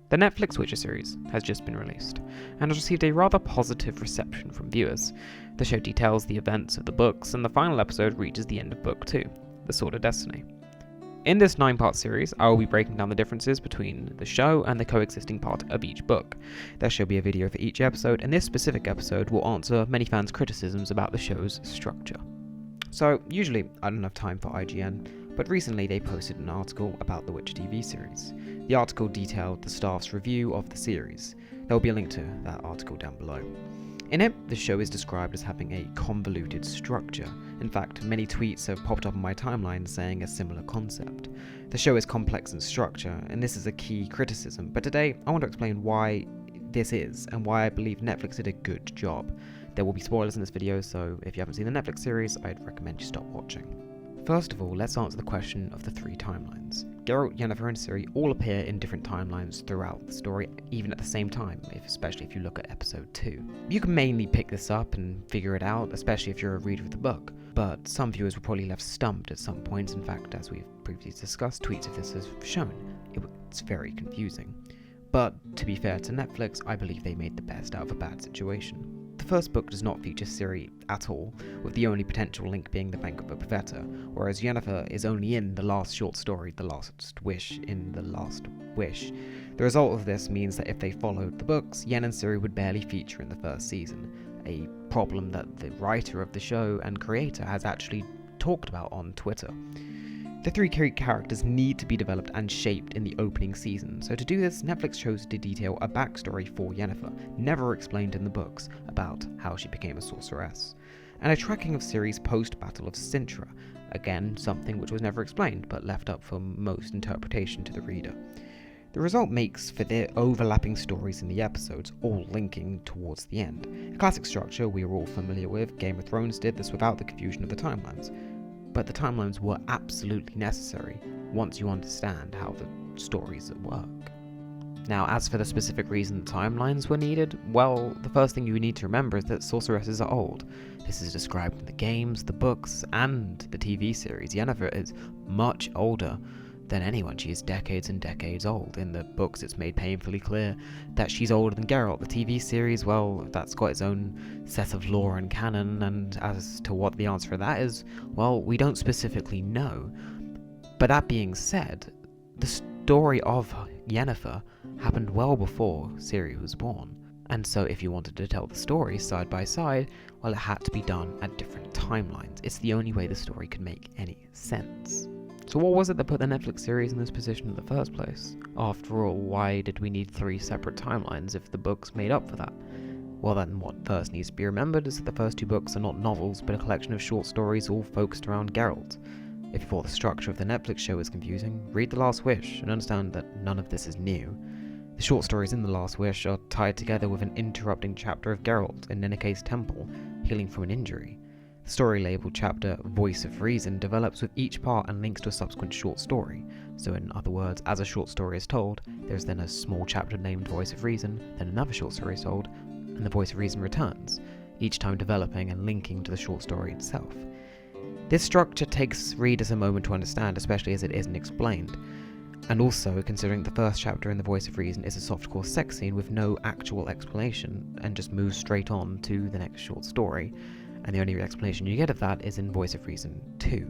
The Netflix Witcher series has just been released, and has received a rather positive reception from viewers. The show details the events of the books, and the final episode reaches the end of Book 2, The Sword of Destiny. In this 9-part series, I will be breaking down the differences between the show and the coexisting part of each book. There shall be a video for each episode, and this specific episode will answer many fans' criticisms about the show's structure. So, usually I don't have time for IGN, but recently they posted an article about the Witcher TV series. The article detailed the staff's review of the series. There will be a link to that article down below. In it, the show is described as having a convoluted structure. In fact, many tweets have popped up on my timeline saying a similar concept. The show is complex in structure, and this is a key criticism, but today I want to explain why this is, and why I believe Netflix did a good job. There will be spoilers in this video, so if you haven't seen the Netflix series, I'd recommend you stop watching. First of all, let's answer the question of the 3 timelines. Geralt, Yennefer and Ciri all appear in different timelines throughout the story, even at the same time, especially if you look at episode 2. You can mainly pick this up and figure it out, especially if you're a reader of the book, but some viewers were probably left stumped at some points. In fact, as we've previously discussed, tweets of this have shown, it's very confusing. But to be fair to Netflix, I believe they made the best out of a bad situation. The first book does not feature Ciri at all, with the only potential link being the Banquet of Bethesda, whereas Yennefer is only in the last short story, The Last Wish, in The Last Wish. The result of this means that if they followed the books, Yen and Ciri would barely feature in the first season, a problem that the writer of the show and creator has actually talked about on Twitter. The 3 key characters need to be developed and shaped in the opening season, so to do this, Netflix chose to detail a backstory for Yennefer, never explained in the books, about how she became a sorceress, and a tracking of Ciri's post-Battle of Cintra, again something which was never explained but left up for most interpretation to the reader. The result makes for their overlapping stories in the episodes, all linking towards the end. A classic structure we are all familiar with. Game of Thrones did this without the confusion of the timelines. But the timelines were absolutely necessary once you understand how the stories work. Now, as for the specific reason the timelines were needed, well, the first thing you need to remember is that sorceresses are old. This is described in the games, the books, and the TV series. Yennefer is much older than anyone. She is decades and decades old. In the books, it's made painfully clear that she's older than Geralt. The TV series, well, that's got its own set of lore and canon, and as to what the answer for that is, well, we don't specifically know. But that being said, the story of Yennefer happened well before Ciri was born. And so if you wanted to tell the story side by side, well, it had to be done at different timelines. It's the only way the story could make any sense. So what was it that put the Netflix series in this position in the first place? After all, why did we need 3 separate timelines if the books made up for that? Well then, what first needs to be remembered is that the first 2 books are not novels, but a collection of short stories all focused around Geralt. If you thought the structure of the Netflix show is confusing, read The Last Wish and understand that none of this is new. The short stories in The Last Wish are tied together with an interrupting chapter of Geralt in Nenike's temple, healing from an injury. The story labelled chapter Voice of Reason develops with each part and links to a subsequent short story. So in other words, as a short story is told, there's then a small chapter named Voice of Reason, then another short story is told, and the Voice of Reason returns, each time developing and linking to the short story itself. This structure takes readers a moment to understand, especially as it isn't explained. And also, considering the first chapter in The Voice of Reason is a softcore sex scene with no actual explanation, and just moves straight on to the next short story, and the only explanation you get of that is in Voice of Reason 2.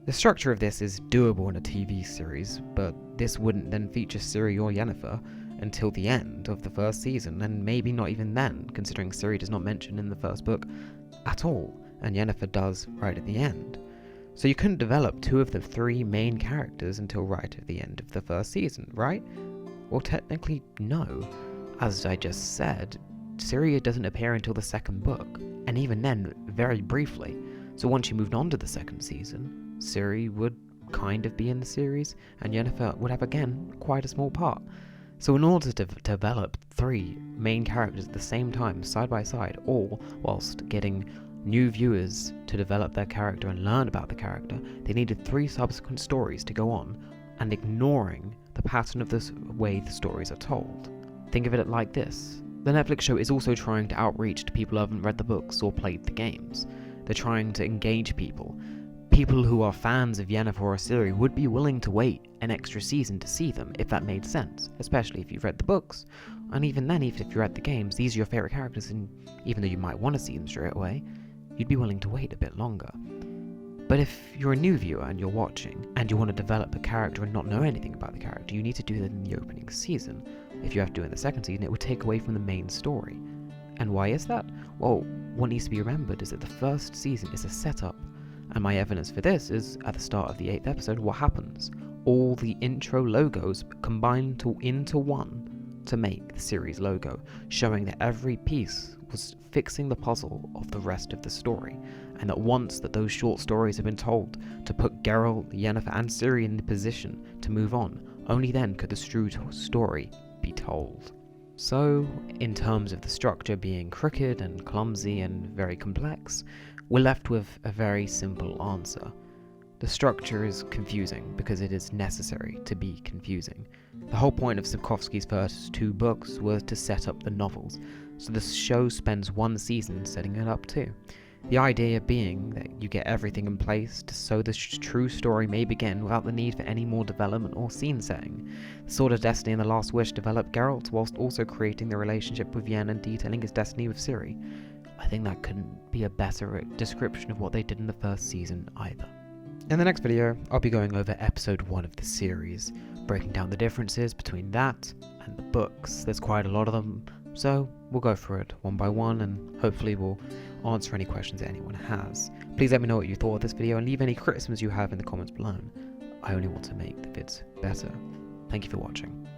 The structure of this is doable in a TV series, but this wouldn't then feature Ciri or Yennefer until the end of the first season, and maybe not even then, considering Ciri does not mention in the first book at all, and Yennefer does right at the end. So you couldn't develop 2 of the 3 main characters until right at the end of the first season, right? Well, technically, no. As I just said, Ciri doesn't appear until the 2nd book, and even then, very briefly. So once you moved on to the 2nd season, Ciri would kind of be in the series, and Yennefer would have again quite a small part. So in order to develop 3 main characters at the same time, side by side, all whilst getting new viewers to develop their character and learn about the character, they needed 3 subsequent stories to go on, and ignoring the pattern of the way the stories are told. Think of it like this. The Netflix show is also trying to outreach to people who haven't read the books or played the games. They're trying to engage people people who are fans of Yennefer or Ciri would be willing to wait an extra season to see them if that made sense, especially if you've read the books. And even then, even if you read the games, these are your favourite characters, and even though you might want to see them straight away, you'd be willing to wait a bit longer. But if you're a new viewer and you're watching, and you want to develop a character and not know anything about the character, you need to do that in the opening season. If you have to do it in the second season, it would take away from the main story. And why is that? Well, what needs to be remembered is that the first season is a setup, and my evidence for this is, at the start of the 8th episode, what happens? All the intro logos combine into one to make the series logo, showing that every piece was fixing the puzzle of the rest of the story, and that once that those short stories have been told to put Geralt, Yennefer and Ciri in the position to move on, only then could the true story be told. So, in terms of the structure being crooked and clumsy and very complex, we're left with a very simple answer. The structure is confusing because it is necessary to be confusing. The whole point of Sapkowski's first 2 books was to set up the novels, so the show spends 1 season setting it up too. The idea being that you get everything in place so the true story may begin without the need for any more development or scene setting. The Sword of Destiny and The Last Wish developed Geralt whilst also creating the relationship with Yen and detailing his destiny with Ciri. I think that couldn't be a better description of what they did in the first season either. In the next video, I'll be going over episode 1 of the series, breaking down the differences between that and the books. There's quite a lot of them, so we'll go through it one by one and hopefully we'll answer any questions that anyone has. Please let me know what you thought of this video and leave any criticisms you have in the comments below. I only want to make the vids better. Thank you for watching.